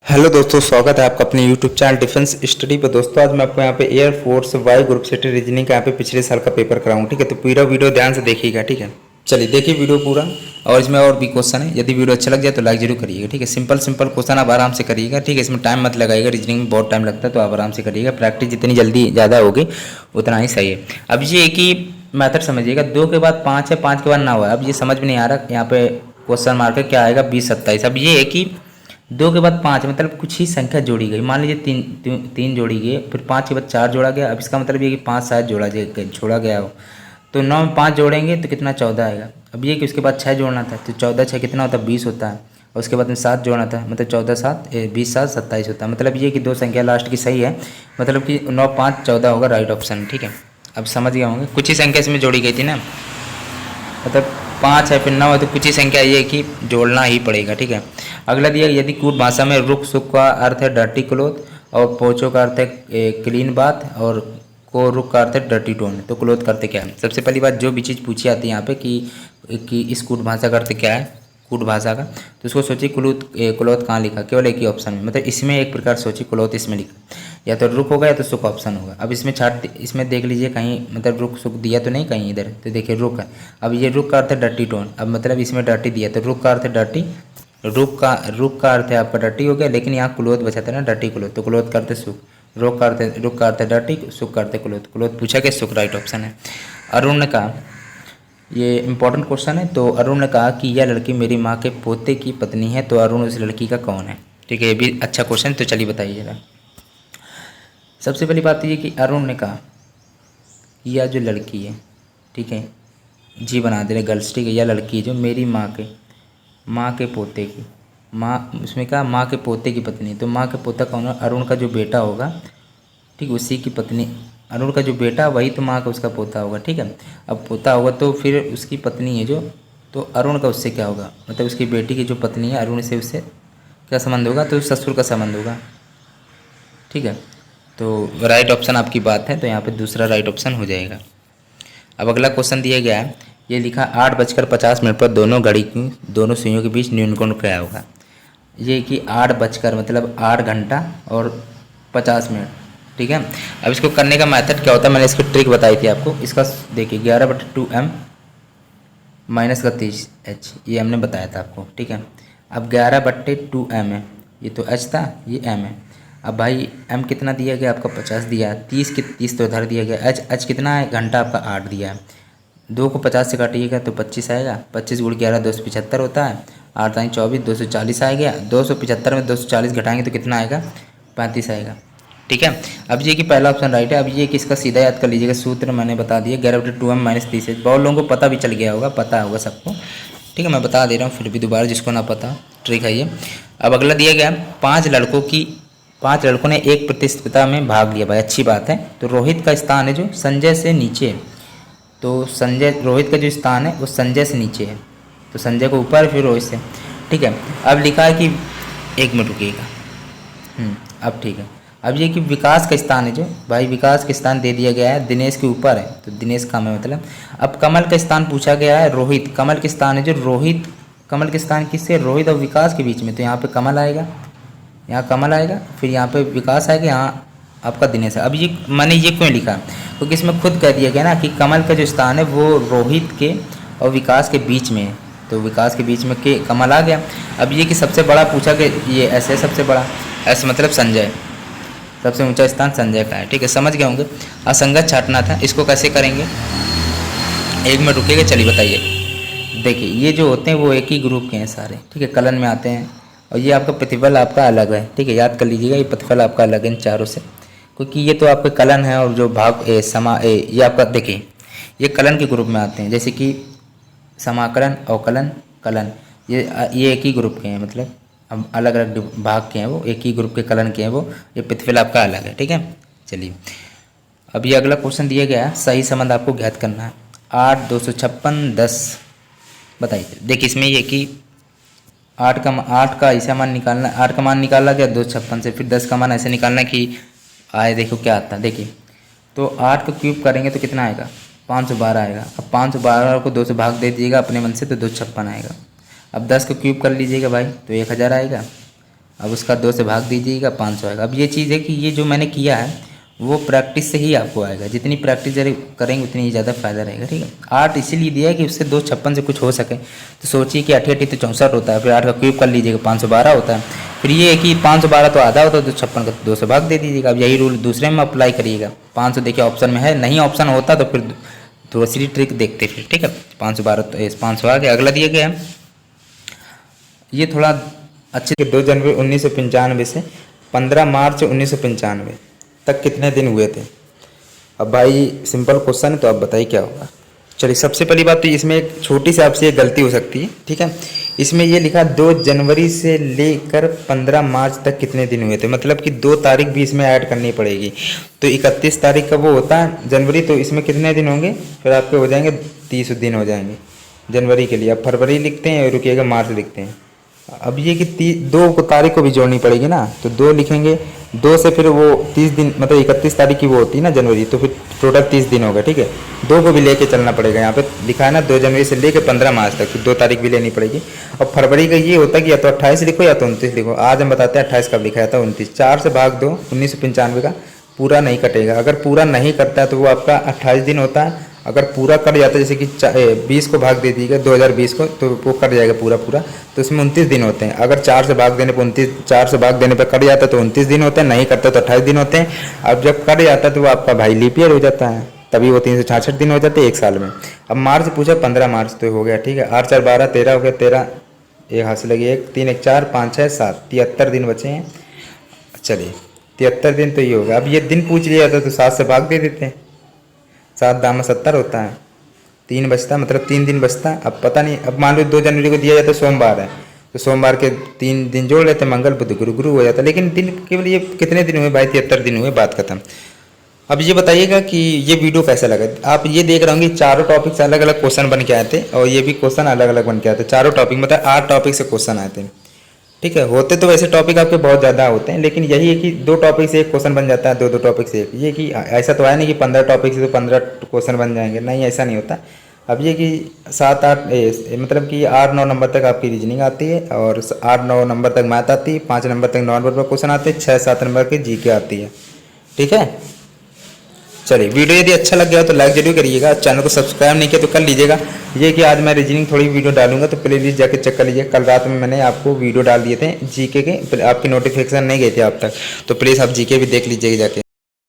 Hello दोस्तों, स्वागत है आपका अपने यूट्यूब चैनल डिफेंस स्टडी पर। दोस्तों आज मैं आपको यहाँ पे air force Y group sector reasoning का यहाँ पे पिछले साल का पेपर कराऊँ। ठीक है, तो पूरा वीडियो ध्यान से देखिएगा। ठीक है, चलिए देखिए वीडियो पूरा। और इसमें और भी क्वेश्चन है, यदि वीडियो अच्छा लग जाए तो लाइक जरूर करिएगा। ठीक है, सिंपल क्वेश्चन आप आराम से करिएगा। ठीक है, इसमें टाइम मत लगाइएगा, रीजनिंग में बहुत टाइम लगता है, तो आप आराम से करिएगा। प्रैक्टिस जितनी जल्दी ज़्यादा होगी उतना ही सही है। अब ये एक ही मैथड समझिएगा, 2 के बाद 5 है, 5 के बाद 9 है। अब ये समझ में नहीं आ रहा, यहाँ पे क्वेश्चन मार्क है क्या आएगा, 20 27। अब ये एक ही 2 के बाद 5 मतलब कुछ ही संख्या जोड़ी गई। मान लीजिए तीन जोड़ी गई, फिर 5 के बाद 4 जोड़ा गया। अब इसका मतलब ये कि 5 शायद छोड़ा गया हो, तो 9 में 5 जोड़ेंगे तो कितना 14 आएगा। अब ये कि उसके बाद 6 जोड़ना था, तो 14 6 कितना होता है 20 होता है। और उसके बाद में 7 जोड़ना था, मतलब 14 7 20 7 27 होता है। मतलब ये कि 2 संख्या लास्ट की सही है, मतलब कि 9 5 14 होगा राइट ऑप्शन। ठीक है, अब समझ गए होंगे, कुछ ही संख्या इसमें जोड़ी गई थी ना, मतलब 5 है फिर 9 है, तो कुछ ही संख्या ये कि जोड़ना ही पड़ेगा। ठीक है, अगला दिया, यदि कूट भाषा में रुक सुख का अर्थ है डर्टी क्लोथ और पोचो का अर्थ है क्लीन बाथ और को रुक का अर्थ है डर्टी टोन, तो क्लोथ करते क्या है। सबसे पहली बात जो भी चीज़ पूछी आती है यहाँ पे कि इस कूट भाषा का अर्थ क्या है, कूट भाषा का, तो उसको सोचिए क्लोथ कहाँ लिखा, केवल एक ही ऑप्शन में, मतलब इसमें एक प्रकार सोचिए क्लोथ इसमें लिखा, या तो रुक होगा या तो सुख ऑप्शन होगा। अब इसमें देख लीजिए कहीं, मतलब रुक सुख दिया तो नहीं कहीं इधर, तो देखिए रुक है। अब ये रुक का अर्थ है डर्टी टोन, अब मतलब इसमें डर्टी दिया तो रुक का अर्थ है डर्टी, रुक का अर्थ है आपका डर्टी हो गया, लेकिन यहाँ क्लोथ बचा था ना डर्टी क्लोथ, तो क्लोथ करते सुख, रुक का अर्थ है डर्टी, सुख करते क्लोथ, क्लोथ पूछा कि सुख राइट ऑप्शन है। अरुण ने कहा, ये इंपॉर्टेंट क्वेश्चन है, तो अरुण ने कहा कि यह लड़की मेरी माँ के पोते की पत्नी है, तो अरुण उस लड़की का कौन है। ठीक है, ये भी अच्छा क्वेश्चन, तो चलिए बताइए जरा। सबसे पहली बात ये कि अरुण ने कहा यह जो लड़की है, ठीक है, जी बना दे रहे गर्ल्स, ठीक है, यह लड़की है जो मेरी माँ के पोते की, माँ उसमें कहा माँ के पोते की पत्नी, तो माँ के पोता कौन है, अरुण का जो बेटा होगा, ठीक, उसी की पत्नी, अरुण का जो बेटा वही तो माँ का उसका पोता होगा। ठीक है, अब पोता होगा तो फिर उसकी पत्नी है जो, तो अरुण का उससे क्या होगा, मतलब उसकी बेटी की जो पत्नी है अरुण से उससे क्या संबंध होगा, तो ससुर का संबंध होगा। ठीक है, तो राइट ऑप्शन आपकी बात है, तो यहाँ पे दूसरा राइट ऑप्शन हो जाएगा। अब अगला क्वेश्चन दिया गया है, ये लिखा 8:50 पर दोनों सुइयों के बीच न्यूनकोण क्या होगा। ये कि 8 मतलब 8 घंटा और 50 मिनट। ठीक है, अब इसको करने का मेथड क्या होता है, मैंने इसकी ट्रिक बताई थी आपको। इसका देखिए 11/2m -30h, ये हमने बताया था आपको। ठीक है, अब 11/2m है, ये तो h था, ये m है। अब भाई m कितना दिया गया आपका 50 दिया है, 30 तो इधर दिया गया, h कितना है घंटा आपका 8 दिया है। 2 को 50 से काटिएगा तो 25 आएगा, 25 × 11 275 होता है, 8 × 24 240 आ गया। 275 में 240 घटाएंगे तो कितना आएगा 35 आएगा। ठीक है, अब ये कि पहला ऑप्शन राइट है। अब ये कि इसका सीधा याद कर लीजिएगा, सूत्र मैंने बता दिया 11/2m -30h, बहुत लोगों को पता भी चल गया होगा, पता होगा सबको। ठीक है, मैं बता दे रहा हूँ फिर भी दोबारा जिसको ना पता, ट्रिक है ये। अब अगला दिया गया 5 लड़कों ने एक प्रतियोगिता में भाग लिया, भाई अच्छी बात है। तो रोहित का स्थान है जो संजय से नीचे है, तो रोहित का जो स्थान है वो संजय से नीचे है, तो संजय को ऊपर फिर रोहित से। ठीक है, अब लिखा है कि 1 मिनट रुकिएगा, अब ठीक है। अब ये कि विकास का स्थान है जो, भाई विकास का स्थान दे दिया गया है दिनेश के ऊपर है, तो दिनेश कम है मतलब। अब कमल का स्थान पूछा गया है रोहित, कमल के स्थान है जो रोहित, कमल के स्थान किससे, रोहित और विकास के बीच में, तो यहाँ पे कमल आएगा, यहाँ कमल आएगा, फिर यहाँ पे विकास आएगा, यहाँ आपका दिनेश है। अब ये मैंने ये क्यों लिखा, क्योंकि इसमें खुद कह दिया गया ना कि कमल का जो स्थान है वो रोहित के और विकास के बीच में है, तो विकास के बीच में के कमल आ गया। अब ये कि सबसे बड़ा पूछा कि ये ऐसे सबसे बड़ा, ऐसे मतलब संजय, सबसे ऊंचा स्थान संजय का है। ठीक है, समझ गए होंगे। असंगत छाटना था, इसको कैसे करेंगे, 1 मिनट रुकेगा, चलिए बताइए। देखिए ये जो होते हैं वो एक ही ग्रुप के हैं सारे, ठीक है, कलन में आते हैं, और ये आपका प्रतिफल आपका अलग है। ठीक है, याद कर लीजिएगा, ये प्रतिफल आपका अलग है इन चारों से, क्योंकि ये तो आपके कलन है, और जो भाग ये आपका देखिए ये कलन के ग्रुप में आते हैं, जैसे कि समाकलन, अवकलन, कलन, ये एक ही ग्रुप के हैं, मतलब अब अलग अलग भाग के हैं, वो एक ही ग्रुप के कलन के हैं वो, ये प्रतिफल आपका अलग है। ठीक है, चलिए अब ये अगला क्वेश्चन दिया गया है, सही संबंध आपको ज्ञात करना है। 8 256 10 बताइए। देखिए इसमें ये कि 8 का ऐसा मान निकालना, 8 का मान निकाला गया 256 से, फिर 10 का मान ऐसे निकालना कि आए, देखो क्या आता है। देखिए तो 8 को क्यूब करेंगे तो कितना आएगा 512 आएगा। अब 512 को 2 से भाग दे दीजिएगा अपने मन से, तो 256 आएगा। अब 10 को क्यूब कर लीजिएगा भाई, तो 1000 आएगा। अब उसका 2 से भाग दीजिएगा, 500 आएगा। अब ये चीज़ है कि ये जो मैंने किया है वो प्रैक्टिस से ही आपको आएगा, जितनी प्रैक्टिस करेंगे उतनी ही ज़्यादा फायदा रहेगा, ठीक है। 8 इसीलिए दिया है कि उससे 256 से कुछ हो सके। तो सोचिए कि 8 तो 64 होता है, फिर 8 का क्यूब कर लीजिएगा, 512 होता है। फिर ये है कि 512 तो आधा होता है, तो 56 का 2 से भाग दे दीजिएगा। अब यही रूल दूसरे में अप्लाई करिएगा। 500 देखिए ऑप्शन में है, नहीं ऑप्शन होता तो फिर दूसरी ट्रिक देखते फिर, ठीक है। 512 तो 500 आ गया। अगला दिया गया है, ये थोड़ा अच्छे 2 जनवरी 1995 से 15 मार्च 1995 तक कितने दिन हुए थे। अब भाई सिंपल क्वेश्चन है, तो आप बताइए क्या होगा। चलिए, सबसे पहली बात तो इसमें एक छोटी सी आपसे एक गलती हो सकती है, ठीक है। इसमें ये लिखा 2 जनवरी से लेकर 15 मार्च तक कितने दिन हुए थे, मतलब कि 2 तारीख भी इसमें ऐड करनी पड़ेगी। तो 31 तारीख का वो होता है जनवरी, तो इसमें कितने दिन होंगे, फिर आपके हो जाएंगे 30 दिन हो जाएंगे जनवरी के लिए। अब फरवरी लिखते हैं, रुकिएगा मार्च लिखते हैं। अब ये कि 2 तारीख को भी जोड़नी पड़ेगी ना, तो 2 लिखेंगे, 2 से फिर वो 30 दिन, मतलब 31 तारीख की वो होती है ना जनवरी, तो फिर टोटल 30 दिन होगा, ठीक है। 2 को भी लेके चलना पड़ेगा, यहाँ पे लिखा है ना 2 जनवरी से लेके 15 मार्च तक, तो 2 तारीख भी लेनी पड़ेगी। और फरवरी का ये होता है कि या तो 28 लिखो या तो 29 लिखो। आज हम बताते हैं 28 कब लिखा था, 29। 4 से भाग दो 1995 का, पूरा नहीं कटेगा। अगर पूरा नहीं कटता है तो वो आपका 28 दिन होता है। अगर पूरा कट जाता है, जैसे कि 20 को भाग दे दीजिएगा 2020 को, तो वो कट जाएगा पूरा, तो इसमें 29 दिन होते हैं। अगर 4 से भाग देने पर 29, 4 से भाग देने पर कट जाता है तो 29 दिन होते हैं, नहीं करता तो 28 दिन होते हैं। अब जब कट जाता है तो वो आपका भाई लीप ईयर हो जाता है, तभी वो 366 दिन हो जाते हैं एक साल में। अब मार्च पूछा, 15 मार्च तो हो गया, ठीक है। 8 4 12 13 हो गया, 13 एक हाथ से लगी 1 3 1 4 5 6 7 73 दिन बचे हैं। चलिए 73 दिन तो ये होगा। अब ये दिन पूछ लिया था तो 7 से भाग दे देते हैं, 7 दाम 70 होता है, 3 बचता है, मतलब 3 दिन बचता है। अब पता नहीं, अब मान लो 2 जनवरी को दिया जाता है सोमवार है, तो सोमवार के 3 दिन जोड़ लेते हैं, मंगल बुध गुरु, गुरु हो जाता है। लेकिन दिन केवल ये कितने दिन हुए भाई, 73 दिन हुए, बात खत्म। अब ये बताइएगा कि ये वीडियो कैसा लगा। आप ये देख रहे होंगे चारों टॉपिक से अलग अलग क्वेश्चन बन के आए थे, और ये भी क्वेश्चन अलग अलग बन के आए थे। चारों टॉपिक मतलब 8 टॉपिक से क्वेश्चन आए थे, ठीक है। होते तो वैसे टॉपिक आपके बहुत ज़्यादा होते हैं, लेकिन यही है कि 2 टॉपिक से एक क्वेश्चन बन जाता है, 2 टॉपिक से एक। ये कि ऐसा तो है नहीं कि 15 टॉपिक से तो 15 क्वेश्चन बन जाएंगे, नहीं, ऐसा नहीं होता। अब ये कि 7 8 मतलब कि 8 9 नंबर तक आपकी रीजनिंग आती है, और 8 9 नंबर तक मैथ आती है, 5 नंबर तक नॉर्मल पर क्वेश्चन आते हैं, 6 7 नंबर के जीके आती है, ठीक है। चलिए, वीडियो यदि अच्छा लग गया तो लाइक जरूर करिएगा, चैनल को सब्सक्राइब नहीं किया तो कर लीजिएगा। ये कि आज मैं रीजनिंग थोड़ी वीडियो डालूंगा, तो प्लेलिस्ट जाके चेक कर लीजिए। कल रात में मैंने आपको वीडियो डाल दिए थे जीके के, आपकी नोटिफिकेशन नहीं गए थे आप तक, तो प्लीज़ आप जीके भी देख लीजिएगा जाके।